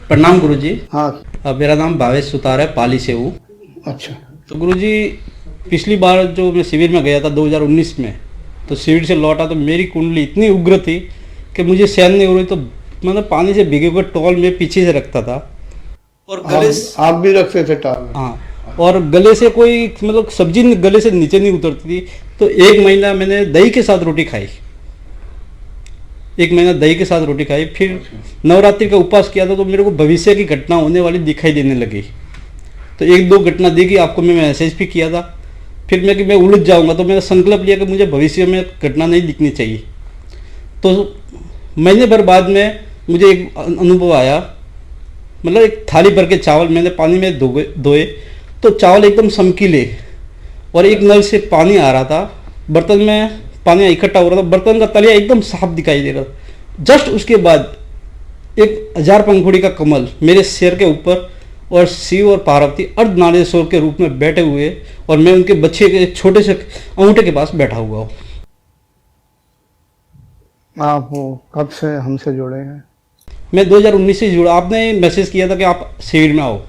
प्रणाम गुरुजी। हाँ। मेरा नाम भावेश सुतार है, पाली से हूँ। अच्छा। तो गुरुजी, पिछली बार जो मैं शिविर में गया था 2019 में, तो शिविर से लौटा तो मेरी कुंडली इतनी उग्र थी कि मुझे सहन नहीं हो रही। तो मतलब पानी से भीगे हुए टॉल में पीछे से रखता था और गले आप भी रखते थे टॉल? हाँ, और गले से कोई मतलब सब्जी गले से नीचे नहीं उतरती थी। तो 1 महीना मैंने दही के साथ रोटी खाई, 1 महीना दही के साथ रोटी खाई। फिर नवरात्रि का उपवास किया था, तो मेरे को भविष्य की घटना होने वाली दिखाई देने लगी। तो 1-2 घटना देखी, आपको मैं मैसेज भी किया था। फिर मैं कि मैं उलझ जाऊंगा, तो मैंने संकल्प लिया कि मुझे भविष्य में घटना नहीं दिखनी चाहिए। तो महीने भर बाद में मुझे एक अनुभव आया, मतलब एक थाली भर के चावल मैंने पानी में धोए, तो चावल एकदम चमकीले और एक नल से पानी आ रहा था, बर्तन में पानी इकट्ठा हो रहा था, बर्तन का तलिया एकदम साफ दिखाई दे रहा था। जस्ट उसके बाद एक 1000 पंखुड़ी का कमल मेरे सिर के ऊपर और शिव और पार्वती अर्धनारीश्वर के रूप में बैठे हुए, और मैं उनके बच्चे के छोटे से अंगूठे के पास बैठा हुआ हूँ। आप कब से हमसे जुड़े हैं? मैं 2019 से जुड़ा। आपने मैसेज किया था कि आप शिविर में आओ।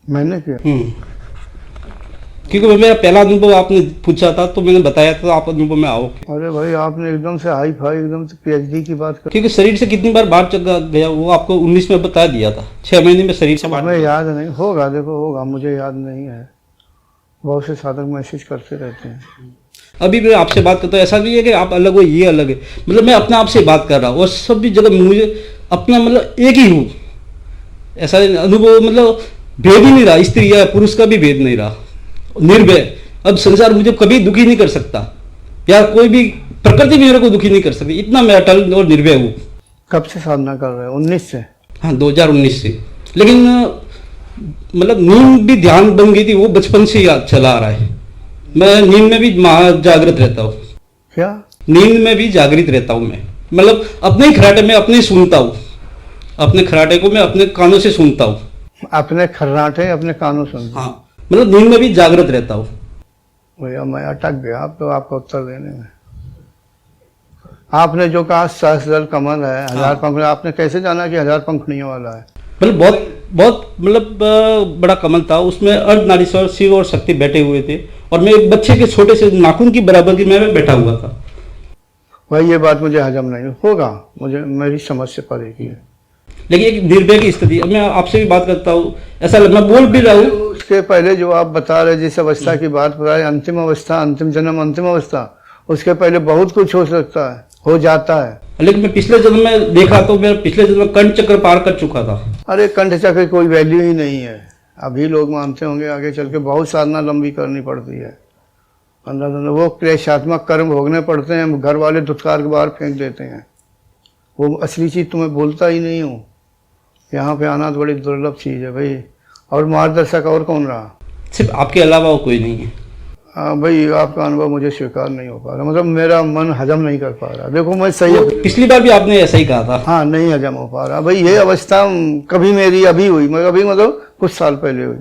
मैंने किया? क्योंकि मेरा पहला अनुभव आपने पूछा था, तो मैंने बताया था आप अनुभव में आओ। अरे भाई, आपने एकदम से हाई फाई, एकदम से पीएचडी की बात कर। क्योंकि शरीर से कितनी बार बाहर चला गया वो आपको 19 में बता दिया था। 6 महीने में शरीर से हमें याद नहीं होगा, देखो होगा, मुझे याद नहीं है। बहुत से साधक मैसेज करते रहते हैं। अभी मैं आपसे बात करता हूँ, ऐसा नहीं है कि आप अलग हो, ये अलग है। मतलब मैं अपने आप से बात कर रहा हूँ और सभी जगह मुझे अपना मतलब एक ही हूँ। ऐसा अनुभव, मतलब भेद ही नहीं रहा, स्त्री या पुरुष का भी भेद नहीं रहा, निर्भय। अब संसार मुझे कभी दुखी नहीं कर सकता, या कोई भी प्रकृति मेरे को दुखी नहीं कर सकती, इतना मैं अटल और निर्भय हूँ। कब से साधना कर रहे हैं? 19 से? हाँ, 2019 से। लेकिन मतलब नींद भी ध्यान बन गई थी, वो बचपन से याद चला आ रहा है। मैं नींद में भी जागृत रहता हूँ। क्या? नींद में भी जागृत रहता हूँ मैं, मतलब अपने ही खराटे में अपने सुनता हूँ, अपने खराटे को मैं अपने कानों से सुनता हूँ। अपने खर्राटे अपने कानों सुनते? हाँ, मतलब नींद में भी जागृत रहता हूँ। भैया मैं अटक गया अब तो आपका उत्तर देने में। आपने जो कहा सहस्त्र कमल है, 1000 पंखुड़ी, आपने कैसे जाना कि 1000 पंखुड़ियों वाला है? मतलब बहुत मतलब बड़ा कमल था, उसमें अर्धनारीश्वर शिव और शक्ति बैठे हुए थे, और मैं एक बच्चे के छोटे से नाखून की बराबर की मैं बैठा हुआ था। भाई ये बात मुझे हजम नहीं होगा, मुझे मेरी समझ से परे की है। लेकिन एक निर्भय की स्थिति। अब मैं आपसे भी बात करता हूँ, ऐसा मैं बोल भी रहा हूँ। उसके पहले जो आप बता रहे, जिस अवस्था की बात बता रहे, अंतिम अवस्था, अंतिम जन्म, अंतिम अवस्था, उसके पहले बहुत कुछ हो सकता है, हो जाता है। लेकिन मैं पिछले जन्म में देखा तो मैं पिछले जन्म में कंठ चक्र पार कर चुका था। अरे कंठ चक्र की कोई वैल्यू ही नहीं है। अभी लोग मानते होंगे, आगे चल के बहुत साधना लंबी करनी पड़ती है। 15 दिन वो क्लेशात्मक कर्म भोगने पड़ते हैं, घर वाले धुतकार के बाहर फेंक देते हैं। वो असली चीज़ तुम्हें बोलता ही नहीं हूँ। यहाँ पे आना तो बड़ी दुर्लभ चीज़ है भाई। और मार्गदर्शक और कौन रहा? सिर्फ आपके अलावा और कोई नहीं है। हाँ भाई, आपका अनुभव मुझे स्वीकार नहीं हो पा रहा, मतलब मेरा मन हजम नहीं कर पा रहा। देखो मैं सही, पिछली बार भी आपने ऐसा ही कहा था। हाँ, नहीं हजम हो पा रहा भाई। ये अवस्था कभी मेरी अभी हुई, मैं अभी मतलब कुछ साल पहले हुई।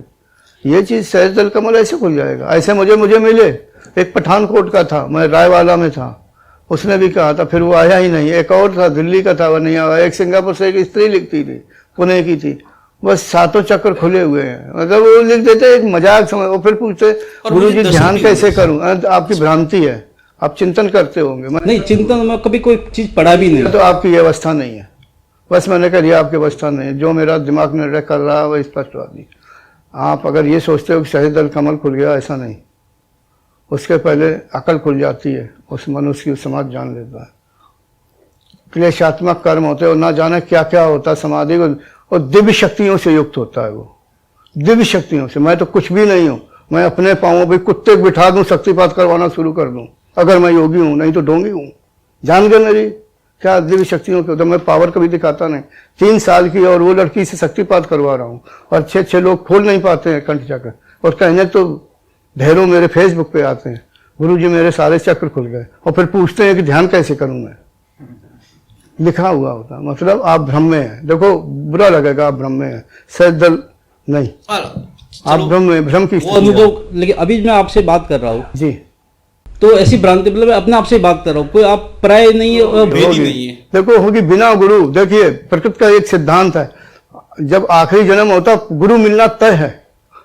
ये चीज़ सहजदल कमल ऐसे खुल जाएगा? ऐसे मुझे मिले। एक पठानकोट का था, मैं रायवाला में था, उसने भी कहा था, फिर वो आया ही नहीं। एक और था, दिल्ली का था, वो नहीं आया। एक सिंगापुर से एक स्त्री लिखती थी, पुणे की थी, बस 7 चक्र खुले हुए हैं। मतलब वो लिख देते, एक मजाक समझ। वो फिर पूछते गुरु जी ध्यान कैसे करूं? आपकी भ्रांति है, आप चिंतन करते होंगे। नहीं, चिंतन में कभी कोई चीज पढ़ा भी नहीं। तो आपकी ये अवस्था नहीं है। बस मैंने कह दिया आपकी अवस्था नहीं है। जो मेरा दिमाग निर्णय कर रहा है वो स्पष्टवादी। आप अगर ये सोचते हो कि सहजदल कमल खुल गया, ऐसा नहीं। उसके पहले अकल खुल जाती है, उस मनुष्य की समाज जान लेता है। क्लेशात्मक कर्म होते हैं और ना जाने क्या क्या होता है समाधि को, और दिव्य शक्तियों से युक्त होता है वो, दिव्य शक्तियों से। मैं तो कुछ भी नहीं हूँ। मैं अपने पाँवों पे कुत्ते बिठा दूं, शक्तिपात करवाना शुरू कर दूं, अगर मैं योगी हूँ, नहीं तो ढोंगी हूँ। जान गए मेरी क्या दिव्य शक्तियों के? तो मैं पावर कभी दिखाता नहीं। 3 साल की और वो लड़की से शक्तिपात करवा रहा हूँ, और 6 लोग खोल नहीं पाते हैं कंठ चक्र, और कहने तो ढेरों मेरे फेसबुक पे आते हैं, गुरु जी मेरे सारे चक्र खुल गए, और फिर पूछते हैं कि ध्यान कैसे करूँ मैं। लिखा हुआ होता, मतलब आप भ्रम में हैं। देखो बुरा लगेगा, आप भ्रम में हैं, सहज दल नहीं, आप भ्रम में, भ्रम की वो स्थिति है। अनुभव, लेकिन अभी मैं आपसे बात कर रहा हूँ जी, तो ऐसी भ्रांति, मतलब मैं अपने आप से बात कर रहा हूँ, कोई आप प्राय नहीं है और भेद ही होगी। नहीं है। देखो होगी बिना गुरु। देखिए प्रकृति का एक सिद्धांत है, जब आखिरी जन्म होता गुरु मिलना तय है,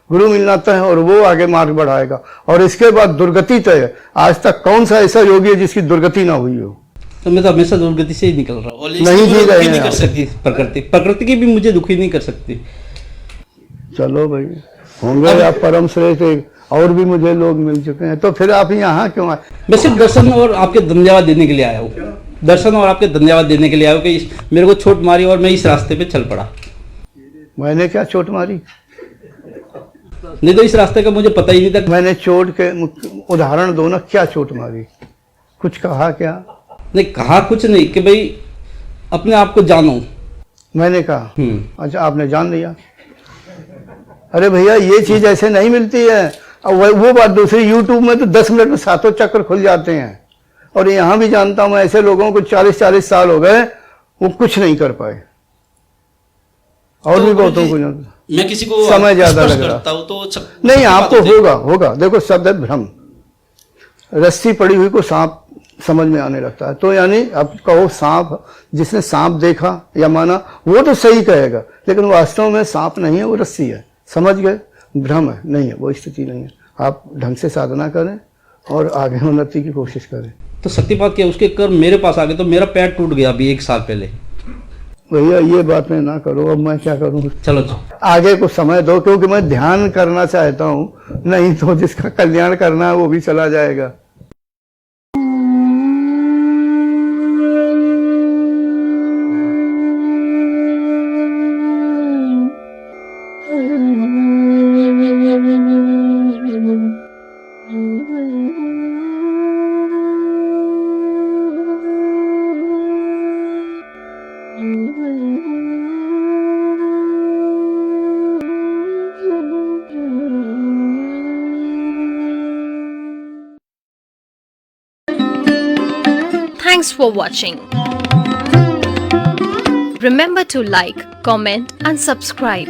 गुरु मिलना तय है और वो आगे मार्ग बढ़ाएगा, और इसके बाद दुर्गति तय है। आज तक कौन सा ऐसा योगी है जिसकी दुर्गति ना हुई हो? तो मैं तो हमेशा दुर्गति से ही निकल रहा हूँ। नहीं जी रहे हैं कर आप। सकती प्रकृति की भी मुझे दुखी नहीं कर सकती। चलो भाई, होंगे आप परम श्रेष्ठ, और भी मुझे लोग मिल चुके हैं, तो फिर आप यहाँ क्यों आए? मैं सिर्फ दर्शन और आपके धन्यवाद देने के लिए आया हूँ, दर्शन और आपके धन्यवाद देने के लिए आया हूँ कि मेरे को चोट मारी और मैं इस रास्ते पे चल पड़ा। मैंने क्या चोट मारी? नहीं तो इस रास्ते का मुझे पता ही नहीं था। मैंने चोट के उदाहरण दो ना, क्या चोट मारी? कुछ कहा क्या? नहीं कहा कुछ नहीं कि भाई अपने आप को जानो। मैंने कहा अच्छा, आपने जान लिया। अरे भैया ये चीज ऐसे नहीं मिलती है। अब वो बात दूसरी, यूट्यूब में तो 10 मिनट में 7 चक्र खुल जाते हैं, और यहाँ भी जानता हूँ ऐसे लोगों को 40-40 साल हो गए, वो कुछ नहीं कर पाए, और तो भी बहुतों को मैं किसी को समय ज्यादा स्पर्श लग रहा करता हूं तो नहीं, आपको होगा। देखो शब्द है भ्रम, रस्सी पड़ी हुई को सांप समझ में आने लगता है, तो यानी अब कहो सांप, जिसने सांप देखा या माना वो तो सही कहेगा, लेकिन वास्तव में सांप नहीं है, वो रस्सी है। समझ गए? भ्रम है, नहीं है, वो स्थिति नहीं है। आप ढंग से साधना करें और आगे उन्नति की कोशिश करें। तो शक्तिपात किया, उसके कर्म मेरे पास आ गए, तो मेरा पैर टूट गया अभी 1 साल पहले। भैया ये बात मैं ना करो, अब मैं क्या करूं? चलो आगे कुछ समय दो, क्योंकि मैं ध्यान करना चाहता हूं, नहीं तो जिसका कल्याण करना है वो भी चला जाएगा। Thanks for watching. Remember to like, comment and subscribe.